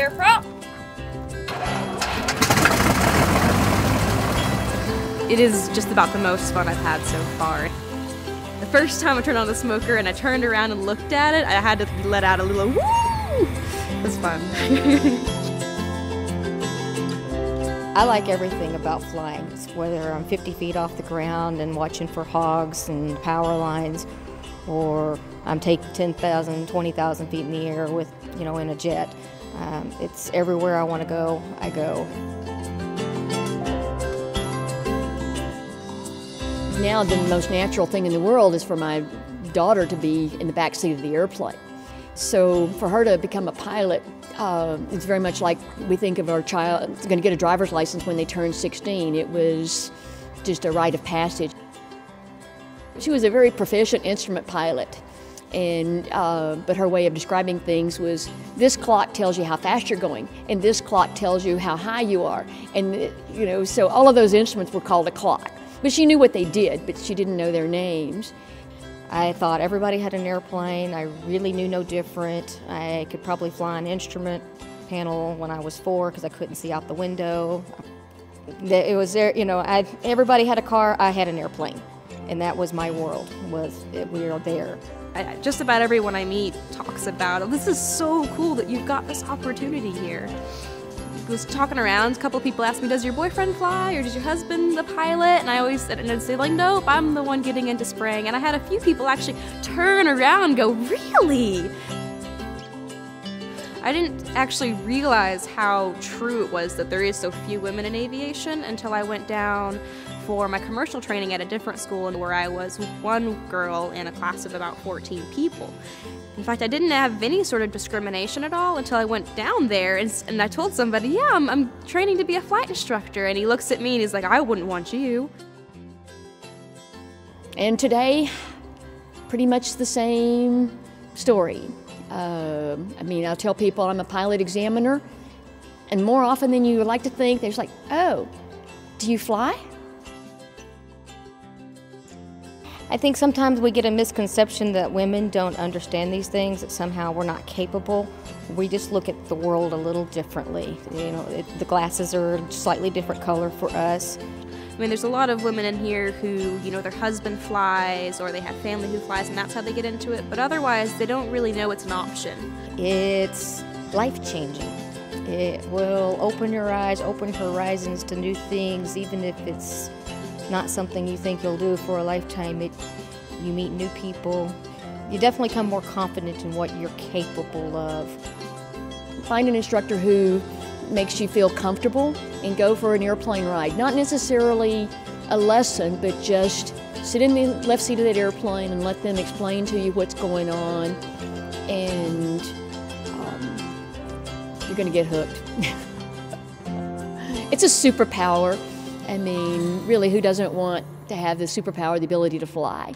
aircraft. It is just about the most fun I've had so far. The first time I turned on the smoker and I turned around and looked at it, I had to let out a little woo! It was fun. I like everything about flying, whether I'm 50 feet off the ground and watching for hogs and power lines, or I'm taking 10,000, 20,000 feet in the air with, in a jet. It's everywhere I want to go, I go. Now the most natural thing in the world is for my daughter to be in the back seat of the airplane. So for her to become a pilot, it's very much like we think of our child going to get a driver's license when they turn 16. It was just a rite of passage. She was a very proficient instrument pilot, and but her way of describing things was, this clock tells you how fast you're going, and this clock tells you how high you are. And so all of those instruments were called a clock. But she knew what they did, but she didn't know their names. I thought everybody had an airplane. I really knew no different. I could probably fly an instrument panel when I was 4 because I couldn't see out the window. It was there, everybody had a car, I had an airplane. And that was my world, we were there. Just about everyone I meet talks about, this is so cool that you've got this opportunity here. I was talking around, a couple of people asked me, does your boyfriend fly, or does your husband the pilot? And I always said, and I'd say like, nope, I'm the one getting into spraying. And I had a few people actually turn around and go, really? I didn't actually realize how true it was that there is so few women in aviation until I went down for my commercial training at a different school where I was one girl in a class of about 14 people. In fact, I didn't have any sort of discrimination at all until I went down there and I told somebody, yeah, I'm training to be a flight instructor. And he looks at me and he's like, I wouldn't want you. And today, pretty much the same story. I'll tell people I'm a pilot examiner, and more often than you would like to think, they're just like, oh, do you fly? I think sometimes we get a misconception that women don't understand these things, that somehow we're not capable. We just look at the world a little differently. The glasses are a slightly different color for us. I mean, there's a lot of women in here who, their husband flies or they have family who flies and that's how they get into it, but otherwise they don't really know it's an option. It's life-changing. It will open your eyes, open horizons to new things, even if it's not something you think you'll do for a lifetime. You meet new people. You definitely become more confident in what you're capable of. Find an instructor who makes you feel comfortable and go for an airplane ride. Not necessarily a lesson, but just sit in the left seat of that airplane and let them explain to you what's going on, and you're going to get hooked. It's a superpower. I mean, really, who doesn't want to have the superpower, the ability to fly?